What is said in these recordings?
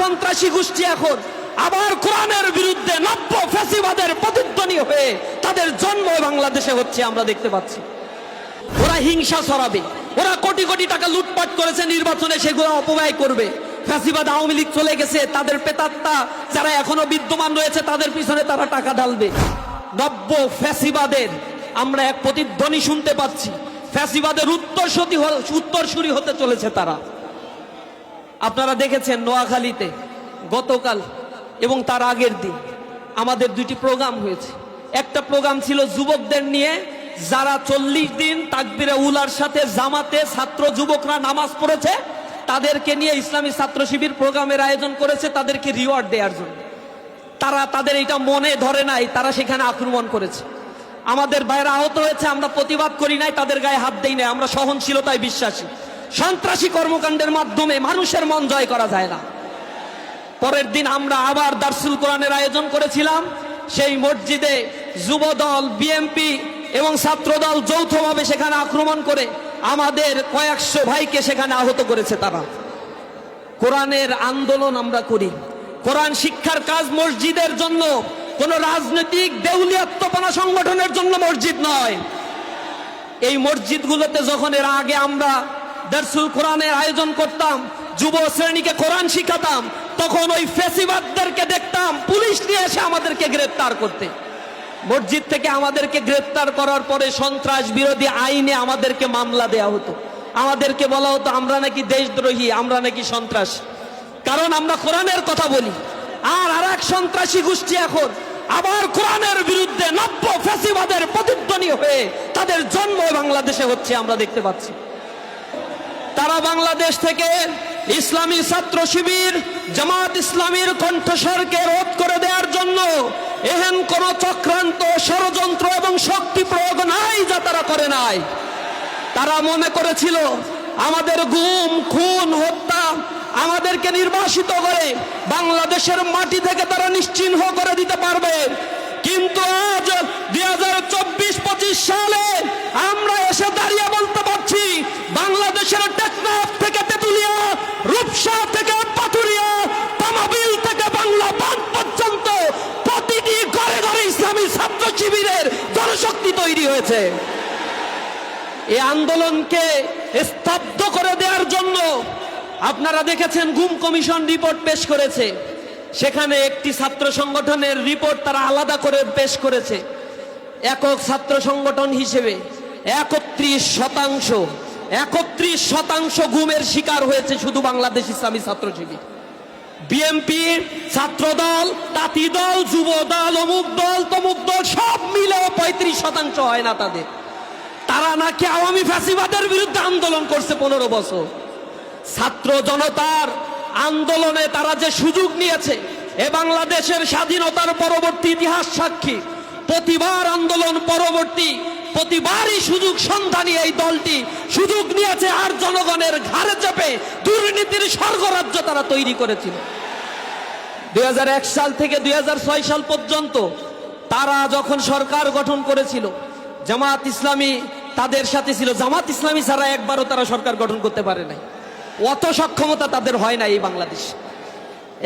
সন্ত্রাসী গোষ্ঠী এখন আবার কোরআনের বিরুদ্ধে নব্য ফ্যাসিবাদের প্রতিধ্বনি হয়ে তাদের জন্ম বাংলাদেশে হচ্ছে আমরা দেখতে পাচ্ছি। ওরা হিংসা ছড়াবে, ওরা কোটি কোটি টাকা লুটপাট করেছে নির্বাচনে, সেগুলো অপব্যয় করবে। ফ্যাসিবাদ আওয়ামী লীগ চলে গেছে, তাদের প্রেতাত্মা যারা এখনো বিদ্যমান রয়েছে তাদের পিছনে তারা টাকা ঢালবে। নব্য ফ্যাসিবাদের আমরা এক প্রতিধ্বনি শুনতে পাচ্ছি, ফ্যাসিবাদের উত্তরসূরি হতে চলেছে তারা। আপনারা দেখেছেন নোয়াখালীতে গতকাল এবং তার আগের দিন আমাদের দুইটি প্রোগ্রাম হয়েছে। একটা প্রোগ্রাম ছিল যুবকদের নিয়ে, যারা 40 দিন তাকবীরে উলার সাথে জামাতে ছাত্র যুবকরা নামাজ পড়েছে তাদেরকে নিয়ে ইসলামী ছাত্র শিবির প্রোগ্রামের আয়োজন করেছে তাদেরকে রিওয়ার্ড দেওয়ার জন্য। তাদের এটা মনে ধরে নাই, তারা সেখানে আক্রমণ করেছে। আমাদের ভাইরা আহত হয়েছে, আমরা প্রতিবাদ করি নাই, তাদের গায়ে হাত দেই নাই, আমরা সহনশীলতায় বিশ্বাসী। সন্ত্রাসী কর্মকাণ্ডের মাধ্যমে মানুষের মন জয় করা যায় না। পরের দিন আমরা আবার দারসুল কোরআনের আয়োজন করেছিলাম, সেই মসজিদে যুবদল, বিএমপি এবং ছাত্রদল যৌথভাবে সেখানে আক্রমণ করে আমাদের কয়েকশো ভাইকে সেখানে আহত করেছে তারা। কোরআনের আন্দোলন আমরা করি, কোরআন শিক্ষার কাজ মসজিদের জন্য, কোন রাজনৈতিক দেউলিয়াত্মপনা সংগঠনের জন্য মসজিদ নয়। এই মসজিদগুলোতে যখন এর আগে আমরা দারসুল কোরআনের আয়োজন করতাম, যুব শ্রেণীকে কোরআন শিখাতাম, তখন ওই ফ্যাসিবাদদেরকে দেখতাম পুলিশ নিয়ে এসে আমাদেরকে গ্রেফতার করতে। মসজিদ থেকে আমাদেরকে গ্রেফতার করার পরে সন্ত্রাস বিরোধী আইনে আমাদেরকে মামলা দেয়া হতো, আমাদেরকে বলা হতো আমরা নাকি দেশদ্রোহী, আমরা নাকি সন্ত্রাস, কারণ আমরা কোরআনের কথা বলি। আর এক সন্ত্রাসী গোষ্ঠী এখন আবার কোরআনের বিরুদ্ধে নব্য ফ্যাসিবাদের প্রতিধ্বনি হয়ে তাদের জন্ম বাংলাদেশে হচ্ছে আমরা দেখতে পাচ্ছি। তারা বাংলাদেশ থেকে ইসলামী ছাত্র শিবির, জামাত ইসলামীর কণ্ঠস্বরকে রোধ করে দেওয়ার জন্য এহেন কোন চক্রান্ত, ষড়যন্ত্র এবং শক্তি প্রয়োগ নাই যা তারা করে নাই। তারা মনে করেছিল আমাদের গুম, খুন, হত্যা, আমাদেরকে নির্বাসিত করে বাংলাদেশের মাটি থেকে তারা নিশ্চিহ্ন করে দিতে পারবে। কিন্তু আজ 2024-25 সালে আমরা এসে দাঁড়িয়ে বলতে পারছি, বাংলাদেশের টেকনাফ থেকে তেতুলিয়া, রূপসা থেকে পাথুরিয়া, তামাবিল থেকে বাংলা বাঁধ পর্যন্ত প্রতিটি ঘরে ঘরে ইসলামী ছাত্র শিবিরের জনশক্তি তৈরি হয়েছে। এই আন্দোলনকে স্তব্ধ করে দেওয়ার জন্য আপনারা দেখেছেন গুম কমিশন রিপোর্ট পেশ করেছে, সেখানে একটি ছাত্র সংগঠনের রিপোর্ট তারা আলাদা করে পেশ করেছে। একক ছাত্র সংগঠন হিসেবে 31% গুমের শিকার হয়েছে শুধু বাংলাদেশ ইসলামী ছাত্র শিবির। বিএমপি, ছাত্রদল, তাঁতি দল, যুব দল, অমুক দল, তমুক দল সব মিলেও 35% হয় না তাদের। তারা নাকি আওয়ামী ফ্যাসিবাদের বিরুদ্ধে আন্দোলন করছে 15 বছর। ছাত্র জনতার আন্দোলনে তারা যে সুযোগ নিয়েছে, এ বাংলাদেশের স্বাধীনতার পরবর্তী ইতিহাস সাক্ষী। প্রতিবার আন্দোলন পরবর্তী প্রতিবারই সুযোগ সন্ধানী এই দলটি সুযোগ নিয়েছে আর জনগণের ঘাড়ে চেপে দুর্নীতির স্বর্গরাজ্য তারা তৈরি করেছিল। 2001 সাল থেকে 2006 সাল পর্যন্ত তারা যখন সরকার গঠন করেছিল, জামাত ইসলামী তাদের সাথে ছিল। জামাত ইসলামী ছাড়া একবারও তারা সরকার গঠন করতে পারে নাই, অত সক্ষমতা তাদের হয় না এই বাংলাদেশ।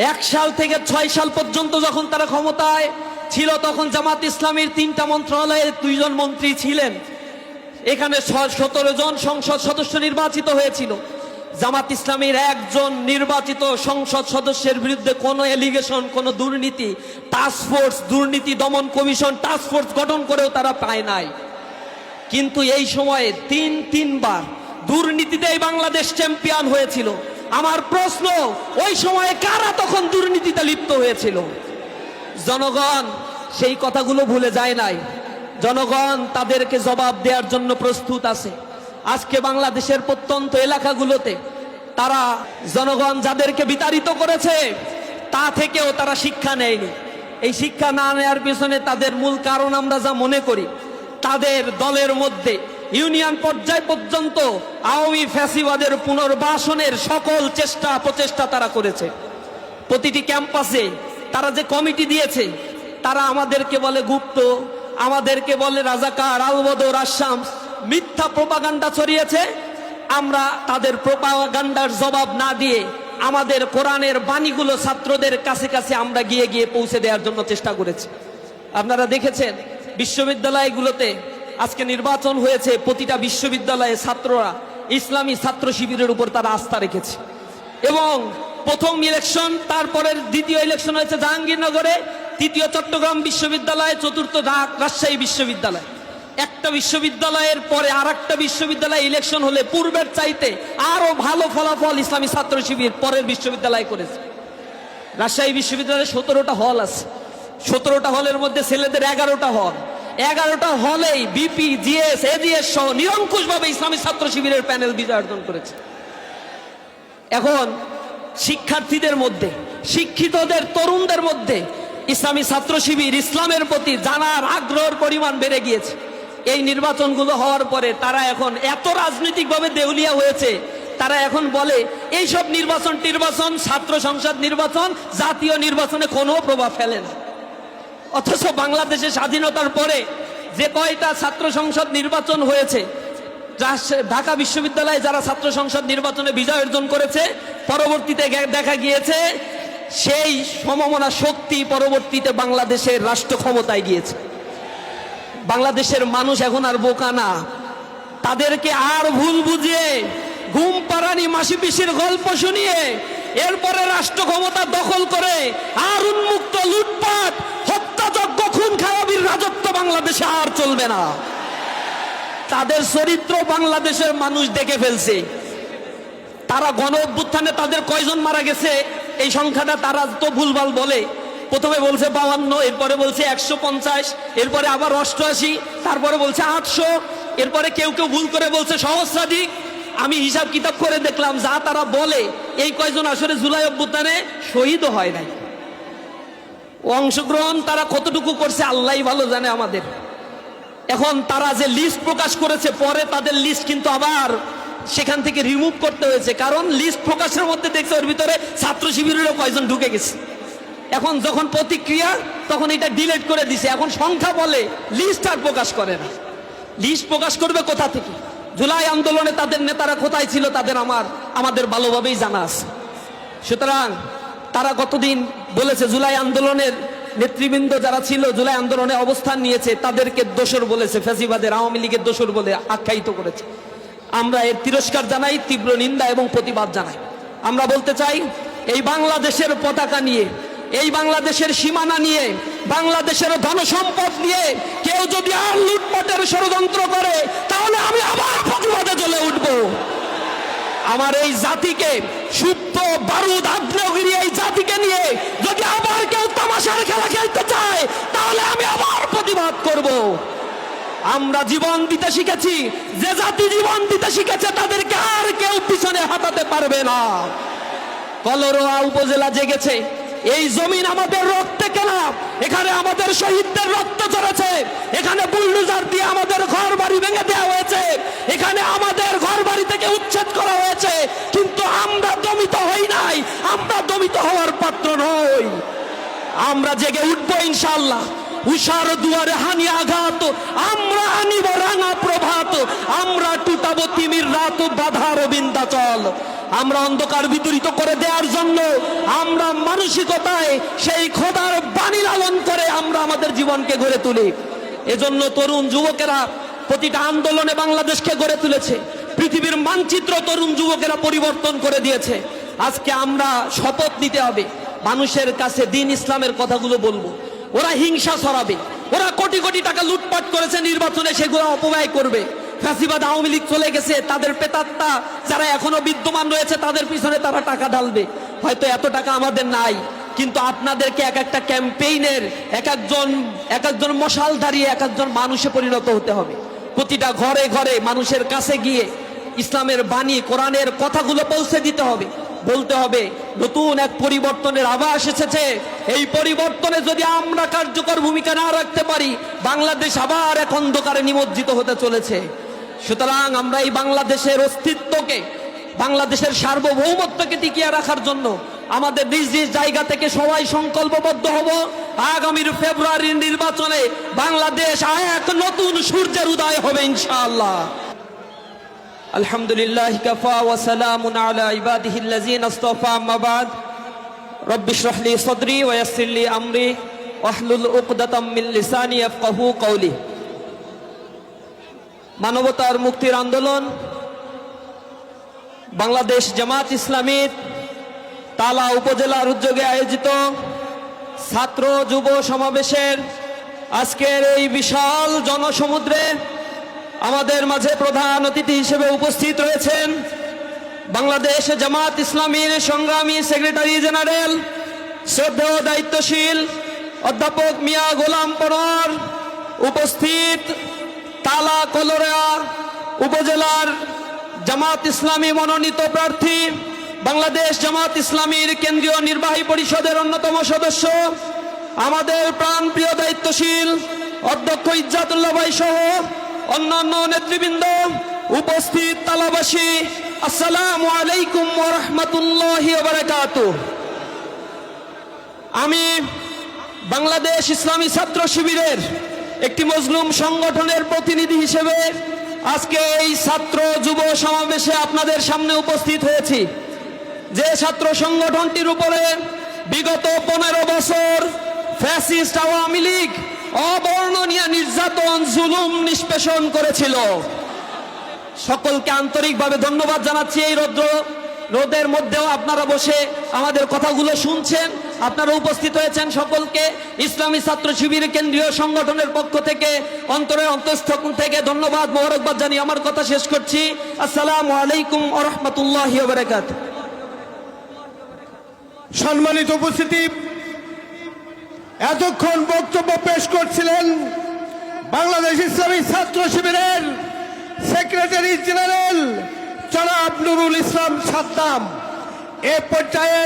1 সাল থেকে 6 সাল পর্যন্ত যখন তারা ক্ষমতায় ছিল, তখন জামাত ইসলামীর 3টা মন্ত্রণালয়ে 2 জন মন্ত্রী ছিলেন। এখানে 17 জন সংসদ সদস্য নির্বাচিত হয়েছিল। জামাত ইসলামীর একজন নির্বাচিত সংসদ সদস্যের বিরুদ্ধে কোনো এলিগেশন, কোনো দুর্নীতি, টাস্কফোর্স, দুর্নীতি দমন কমিশন টাস্কফোর্স গঠন করেও তারা পায় নাই। কিন্তু এই সময়ে তিনবার দুর্নীতিতে এই বাংলাদেশ চ্যাম্পিয়ন হয়েছিল। আমার প্রশ্ন, ওই সময়ে কারা তখন দুর্নীতিতে লিপ্ত হয়েছিল? জনগণ সেই কথাগুলো ভুলে যায় নাই। জনগণ তাদেরকে জবাব দেওয়ার জন্য প্রস্তুত আছে। আজকে বাংলাদেশের প্রত্যন্ত এলাকাগুলোতে তারা জনগণ যাদেরকে বিতাড়িত করেছে তা থেকেও তারা শিক্ষা নেয়নি। এই শিক্ষা না নেওয়ার পিছনে তাদের মূল কারণ আমরা যা মনে করি, তাদের দলের মধ্যে ইউনিয়ন পর্যায় পর্যন্ত আওয়ামী ফ্যাসিবাদের পুনর্বাসনের সকল প্রচেষ্টা তারা করেছে। প্রতিটি ক্যাম্পাসে তারা যে কমিটি দিয়েছে, তারা আমাদেরকে বলে গুপ্ত, আমাদেরকে বলে রাজাকার, আলবদর, আসাম, মিথ্যা প্রোপাগান্ডা ছড়িয়েছে। আমরা তাদের প্রোপাগান্ডার জবাব না দিয়ে আমাদের কোরআনের বাণীগুলো ছাত্রদের কাছে কাছে আমরা গিয়ে গিয়ে পৌঁছে দেওয়ার জন্য চেষ্টা করেছি। আপনারা দেখেছেন বিশ্ববিদ্যালয়গুলোতে আজকে নির্বাচন হয়েছে, প্রতিটা বিশ্ববিদ্যালয়ে ছাত্ররা ইসলামী ছাত্র শিবিরের উপর তারা আস্থা রেখেছে। এবং প্রথম ইলেকশন, তারপরের দ্বিতীয় ইলেকশন হয়েছে জাহাঙ্গীরনগরে, তৃতীয় চট্টগ্রাম বিশ্ববিদ্যালয়, চতুর্থ রাজশাহী বিশ্ববিদ্যালয়। একটা বিশ্ববিদ্যালয়ের পরে আর একটা বিশ্ববিদ্যালয়ে ইলেকশন হলে পূর্বের চাইতে আরো ভালো ফলাফল ইসলামী ছাত্র শিবির পরের বিশ্ববিদ্যালয় করেছে। রাজশাহী বিশ্ববিদ্যালয়ে 17টা হল আছে, 17টা হলের মধ্যে ছেলেদের 11টা হল, 11টা হলেই বিপি, জিএস, এজিএস সহ নিরঙ্কুশভাবে ইসলামী ছাত্র শিবিরের প্যানেল বিজয় অর্জন করেছে। এখন শিক্ষার্থীদের মধ্যে, শিক্ষিতদের, তরুণদের মধ্যে ইসলামী ছাত্র শিবির ইসলামের প্রতি জানার আগ্রহের পরিমাণ বেড়ে গিয়েছে। এই নির্বাচনগুলো হওয়ার পরে তারা এখন এত রাজনৈতিকভাবে দেউলিয়া হয়েছে, তারা এখন বলে এইসব নির্বাচন ছাত্র সংসদ নির্বাচন জাতীয় নির্বাচনে কোনো প্রভাব ফেলে না। অথচ বাংলাদেশের স্বাধীনতার পরে যে কয়টা ছাত্র সংসদ নির্বাচন হয়েছে, ঢাকা বিশ্ববিদ্যালয়ে যারা ছাত্র সংসদ নির্বাচনে বিজয় অর্জন করেছে, পরবর্তীতে দেখা গিয়েছে সেই সমমনা শক্তি পরবর্তীতে বাংলাদেশের রাষ্ট্র ক্ষমতায় গিয়েছে। বাংলাদেশের মানুষ এখন আর বোকা না, তাদেরকে আর ভুল বুঝিয়ে ঘুম পাড়ানি মাসি পিসির গল্প শুনিয়ে এরপরে রাষ্ট্র ক্ষমতা দখল করে আর উন্মুক্ত লুটপাট, হত্যাযজ্ঞ, খুন খারাপির রাজত্ব বাংলাদেশে আর চলবে না। তাদের চরিত্র বাংলাদেশের মানুষ দেখে ফেলছে। তারা গণ অভ্যুত্থানে তাদের কয়জন মারা গেছে এই সংখ্যাটা তারা তো ভুলভাল বলে। প্রথমে বলছে 52, এরপরে বলছে 150, এরপরে আবার 88, তারপরে বলছে 800, এরপরে কেউ কেউ ভুল করে বলছে সহস্রাধিক। আমি হিসাব কিতাব করে দেখলাম যা তারা বলে এই কয়জন আসলে জুলাই অভ্যুত্থানে শহীদও হয় নাই। অংশগ্রহণ তারা কতটুকু করছে আল্লাহই ভালো জানে আমাদের। এখন তারা যে লিস্ট প্রকাশ করেছে, পরে তাদের লিস্ট কিন্তু আবার সেখান থেকে রিমুভ করতে হয়েছে, কারণ লিস্ট প্রকাশের মধ্যে দেখছে ওর ভিতরে ছাত্র শিবিরেরও কয়জন ঢুকে গেছে। এখন যখন প্রতিক্রিয়া তখন এটা ডিলিট করে দিছে, এখন সংখ্যা বলে, লিস্ট আর প্রকাশ করে না। লিস্ট প্রকাশ করবে কোথা থেকে? জুলাই আন্দোলনে তাদের নেতারা কোথায় ছিল তাদের আমাদের ভালোভাবেই জানা আছে। সুতরাং তারা কতদিন বলেছে, জুলাই আন্দোলনের নেতৃবৃন্দ যারা ছিল, জুলাই আন্দোলনে অবস্থান নিয়েছে, তাদেরকে দোসর বলেছে, ফ্যাসিবাদের আওয়ামী লীগের দোসর বলে আখ্যায়িত করেছে। আমরা এর তিরস্কার জানাই, তীব্র নিন্দা এবং প্রতিবাদ জানাই। আমরা বলতে চাই, এই বাংলাদেশের পতাকা নিয়ে, এই বাংলাদেশের সীমানা নিয়ে, বাংলাদেশের ধনসম্পদ নিয়ে কেউ যদি আর লুটপাটের ষড়যন্ত্র করে, তাহলে আমি আবার প্রতিবাদে জ্বলে উঠব। আমার এই জাতিকে, সুপ্ত বারুদ আগ্নেয়গিরি এই জাতিকে নিয়ে যদি আবার কেউ তামাশার খেলা খেলতে চায়, তাহলে আমি আবার প্রতিবাদ করব। আমরা জীবন দিতে শিখেছি, যে জাতি জীবন দিতে শিখেছে তাদেরকে আর কেউ পিছনে হাঁটাতে পারবে না। কলরোয়া উপজেলা জেগেছে, এই জমিন আমাদের রক্তে কেনা, এখানে আমাদের শহীদদের রক্ত ঝরেছে, এখানে বুলডোজার দিয়ে আমাদের ঘর বাড়ি ভেঙে দেওয়া হয়েছে, এখানে আমাদের ঘর বাড়ি থেকে উচ্ছেদ করা হয়েছে, কিন্তু আমরা দমিত হই নাই, আমরা দমিত হওয়ার পাত্র নই। আমরা জেগে উঠবো ইনশাআল্লাহ। উষার দুয়ারে হানি আঘাত, আমরা আনিব রাঙা প্রভাত, আমরা টুটাবো তিমির রাত, বাধার বিন্দাচল। আমরা অন্ধকার বিদূরিত করে দেওয়ার জন্য আমরা মানসিকতায় সেই খোদার বাণী লালন করে আমরা আমাদের জীবনকে গড়ে তুলি। এজন্য তরুণ যুবকেরা প্রতিটা আন্দোলনে বাংলাদেশকে গড়ে তুলেছে, পৃথিবীর মানচিত্র তরুণ যুবকেরা পরিবর্তন করে দিয়েছে। আজকে আমরা শপথ নিতে হবে, মানুষের কাছে দিন ইসলামের কথাগুলো বলবো। ওরা হিংসা ছড়াবে, ওরা কোটি কোটি টাকা লুটপাট করেছে নির্বাচনে, সেগুলো অপব্যয় করবে। ফ্যাসিবাদ আওয়ামী লীগ চলে গেছে, তাদের প্রেতাত্মা যারা এখনো বিদ্যমান রয়েছে তাদের পিছনে তারা টাকা ঢালবে। হয়তো এত টাকা আমাদের নাই, কিন্তু আপনাদেরকে এক একটা ক্যাম্পেইনের এক একজন মশাল দাঁড়িয়ে এক একজন মানুষে পরিণত হতে হবে। প্রতিটা ঘরে ঘরে মানুষের কাছে গিয়ে ইসলামের বাণী, কোরআনের কথাগুলো পৌঁছে দিতে হবে। বলতে হবে নতুন এক পরিবর্তনের আভাস এসেছে, এই পরিবর্তনে যদি আমরা কার্যকর ভূমিকা না রাখতে পারি, বাংলাদেশ আবার এক অন্ধকারে নিমজ্জিত হতে চলেছে। সুতরাং আমরা এই বাংলাদেশের অস্তিত্বকে, বাংলাদেশের সার্বভৌমত্বকে টিকিয়ে রাখার জন্য আমাদের নিজ নিজ জায়গা থেকে সবাই সংকল্পবদ্ধ হব। আগামীর ফেব্রুয়ারির নির্বাচনে বাংলাদেশ এক নতুন সূর্যের উদয় হবে ইনশাআল্লাহ। আলহামদুলিল্লাহি কাফা ওয়া সালামুন আলা ইবাদিহিল্লাযিনা ইসতাফা আম্মা বাদ রব্বি ইশরাহ লি সাদরি ওয়া ইয়াসসির লি আমরি ওয়াহলুল উকদাতাম মিন লিসানি ইয়াফকাহু কওলি। মানবতার মুক্তির আন্দোলন বাংলাদেশ জামাত ইসলামী তালা উপজেলার উদ্যোগে আয়োজিত ছাত্র যুব সমাবেশের আজকের এই বিশাল জনসমুদ্রে আমাদের মাঝে প্রধান অতিথি হিসেবে উপস্থিত রয়েছেন বাংলাদেশ জামাত ইসলামীর সংগ্রামী সেক্রেটারি জেনারেল শ্রদ্ধেয় দায়িত্বশীল অধ্যাপক মিয়া গোলাম পরোয়ার, উপস্থিত তালা কলোরা উপজেলার জামাত ইসলামী মনোনীত প্রার্থী, বাংলাদেশ জামাত ইসলামীর কেন্দ্রীয় নির্বাহী পরিষদের অন্যতম সদস্য, আমাদের প্রাণপ্রিয় দায়িত্বশীল অধ্যক্ষ ইজ্জাতুল্লাহ ভাই সহ অন্যান্য নেতৃবৃন্দ, উপস্থিত তালাবাসী, আসসালামু আলাইকুম ওয়া রাহমাতুল্লাহি ওয়া বারাকাতুহু। আমি বাংলাদেশ ইসলামী ছাত্র শিবিরের একটি মজলুম সংগঠনের প্রতিনিধি হিসেবে আজকে এই ছাত্র যুব সমাবেশে আপনাদের সামনে উপস্থিত হয়েছি। যে ছাত্র সংগঠনটির উপরে বিগত 15 বছর ফ্যাসিস্ট আওয়ামী লীগ অবর্ণনীয় নির্যাতন জুলুম নিষ্পেষণ করেছিল। সকলকে আন্তরিকভাবে ধন্যবাদ জানাচ্ছি। এই রোদের মধ্যেও আপনারা বসে আমাদের কথাগুলো শুনছেন, আপনারা উপস্থিত হয়েছেন। সকলকে ইসলামী ছাত্র শিবির কেন্দ্রীয় সংগঠনের পক্ষ থেকে অন্তরের অন্তঃস্থল থেকে ধন্যবাদ, মোবারকবাদ জানিয়ে আমার কথা শেষ করছি। আসসালামু আলাইকুম ওয়া রাহমাতুল্লাহি ওয়া বারাকাতুহু। সম্মানিত উপস্থিতি, এতক্ষণ বক্তব্য পেশ করছিলেন বাংলাদেশ ইসলামী ছাত্র শিবিরের সেক্রেটারি জেনারেল জনাব নুরুল ইসলাম সাদ্দাম। এ পর্যায়ে